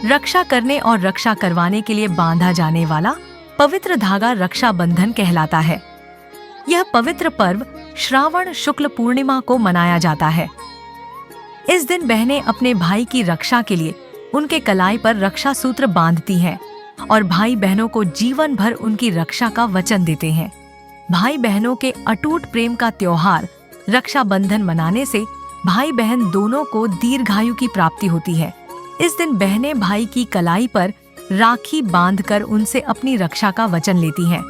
रक्षा करने और रक्षा करवाने के लिए बांधा जाने वाला पवित्र धागा रक्षाबंधन कहलाता है। यह पवित्र पर्व श्रावण शुक्ल पूर्णिमा को मनाया जाता है। इस दिन बहनें अपने भाई की रक्षा के लिए उनके कलाई पर रक्षा सूत्र बांधती हैं और भाई बहनों को जीवन भर उनकी रक्षा का वचन देते हैं। भाई बहनों के अटूट प्रेम का त्योहार रक्षाबंधन मनाने से भाई बहन दोनों को दीर्घायु की प्राप्ति होती है। इस दिन बहनें भाई की कलाई पर राखी बांधकर उनसे अपनी रक्षा का वचन लेती हैं।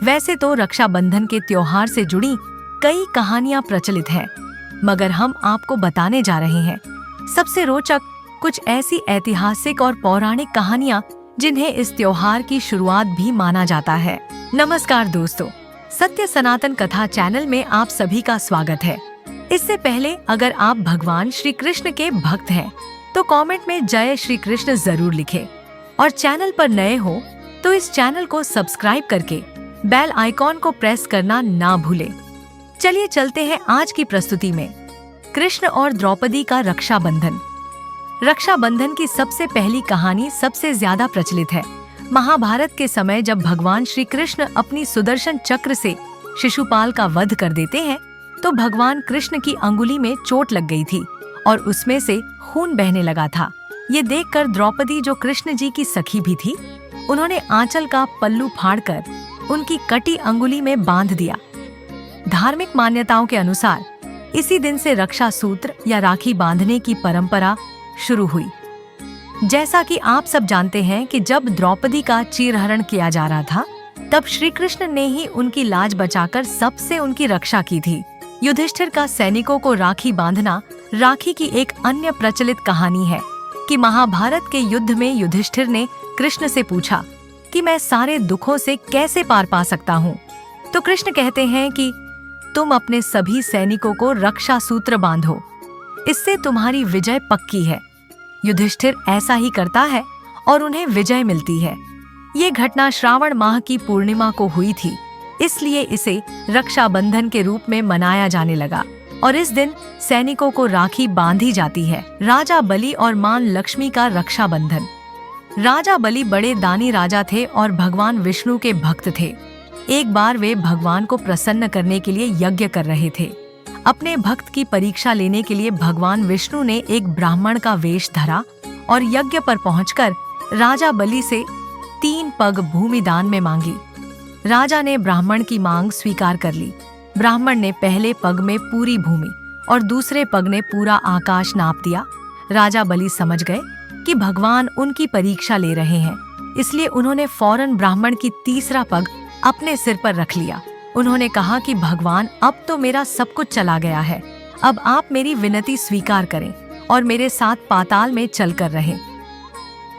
वैसे तो रक्षाबंधन के त्योहार से जुड़ी कई कहानियां प्रचलित हैं, मगर हम आपको बताने जा रहे हैं सबसे रोचक कुछ ऐसी ऐतिहासिक और पौराणिक कहानियां जिन्हें इस त्योहार की शुरुआत भी माना जाता है। नमस्कार दोस्तों, सत्य सनातन कथा चैनल में आप सभी का स्वागत है। इससे पहले अगर आप भगवान श्री कृष्ण के भक्त हैं तो कमेंट में जय श्री कृष्ण जरूर लिखें और चैनल पर नए हो तो इस चैनल को सब्सक्राइब करके बेल आइकॉन को प्रेस करना ना भूलें। चलिए चलते हैं आज की प्रस्तुति में। कृष्ण और द्रौपदी का रक्षाबंधन। रक्षाबंधन की सबसे पहली कहानी सबसे ज्यादा प्रचलित है। महाभारत के समय जब भगवान श्री कृष्ण अपनी सुदर्शन चक्र से शिशुपाल का वध कर देते हैं तो भगवान कृष्ण की अंगुली में चोट लग गई थी और उसमें से खून बहने लगा था। ये देखकर द्रौपदी, जो कृष्ण जी की सखी भी थी, उन्होंने आंचल का पल्लू फाड़कर उनकी कटी अंगुली में बांध दिया। धार्मिक मान्यताओं के अनुसार इसी दिन से रक्षा सूत्र या राखी बांधने की परंपरा शुरू हुई। जैसा कि आप सब जानते हैं कि जब द्रौपदी का चीरहरण किया जा रहा था तब श्री कृष्ण ने ही उनकी लाज बचाकर सबसे उनकी रक्षा की थी। युधिष्ठिर का सैनिकों को राखी बांधना राखी की एक अन्य प्रचलित कहानी है कि महाभारत के युद्ध में युधिष्ठिर ने कृष्ण से पूछा कि मैं सारे दुखों से कैसे पार पा सकता हूँ। तो कृष्ण कहते हैं कि तुम अपने सभी सैनिकों को रक्षा सूत्र बांधो, इससे तुम्हारी विजय पक्की है। युधिष्ठिर ऐसा ही करता है और उन्हें विजय मिलती है। ये घटना श्रावण माह की पूर्णिमा को हुई थी, इसलिए इसे रक्षाबंधन के रूप में मनाया जाने लगा और इस दिन सैनिकों को राखी बांधी जाती है। राजा बलि और मां लक्ष्मी का रक्षाबंधन। राजा बलि बड़े दानी राजा थे और भगवान विष्णु के भक्त थे। एक बार वे भगवान को प्रसन्न करने के लिए यज्ञ कर रहे थे। अपने भक्त की परीक्षा लेने के लिए भगवान विष्णु ने एक ब्राह्मण का वेश धरा और यज्ञ पर पहुंचकर राजा बलि से 3 पग भूमि दान में मांगी। राजा ने ब्राह्मण की मांग स्वीकार कर ली। ब्राह्मण ने पहले पग में पूरी भूमि और दूसरे पग ने पूरा आकाश नाप दिया। राजा बलि समझ गए कि भगवान उनकी परीक्षा ले रहे हैं, इसलिए उन्होंने फौरन ब्राह्मण की तीसरा पग अपने सिर पर रख लिया। उन्होंने कहा कि भगवान, अब तो मेरा सब कुछ चला गया है, अब आप मेरी विनती स्वीकार करें और मेरे साथ पाताल में चलकर रहें।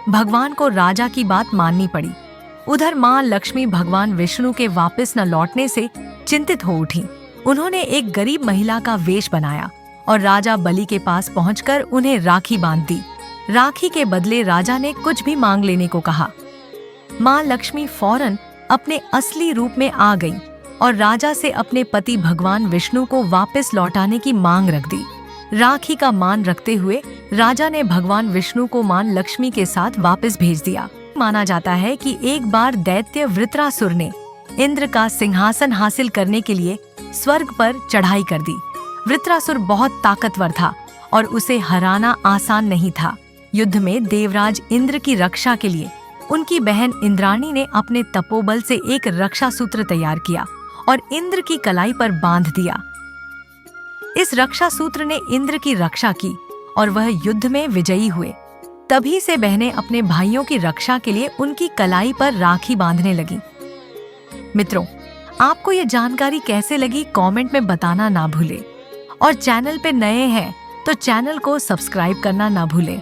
भगवान को राजा की बात माननी पड़ी। उधर मां लक्ष्मी भगवान विष्णु के वापस न लौटने से चिंतित हो उठी। उन्होंने एक गरीब महिला का वेश बनाया और राजा बलि के पास पहुंचकर उन्हें राखी बांध दी। राखी के बदले राजा ने कुछ भी मांग लेने को कहा। मां लक्ष्मी फौरन अपने असली रूप में आ गई और राजा से अपने पति भगवान विष्णु को वापस लौटाने की मांग रख दी। राखी का मान रखते हुए राजा ने भगवान विष्णु को मां लक्ष्मी के साथ वापस भेज दिया। माना जाता है कि एक बार दैत्य वृत्रासुर ने इंद्र का सिंहासन हासिल करने के लिए स्वर्ग पर चढ़ाई कर दी। वृत्रासुर बहुत ताकतवर था और उसे हराना आसान नहीं था। युद्ध में देवराज इंद्र की रक्षा के लिए उनकी बहन इंद्राणी ने अपने तपोबल से एक रक्षा सूत्र तैयार किया और इंद्र की कलाई पर बांध दिया। इस रक्षा सूत्र ने इंद्र की रक्षा की और वह युद्ध में विजयी हुए। तभी से बहनें अपने भाइयों की रक्षा के लिए उनकी कलाई पर राखी बांधने लगी। मित्रों, आपको ये जानकारी कैसे लगी कमेंट में बताना ना भूलें और चैनल पे नए हैं तो चैनल को सब्सक्राइब करना ना भूलें।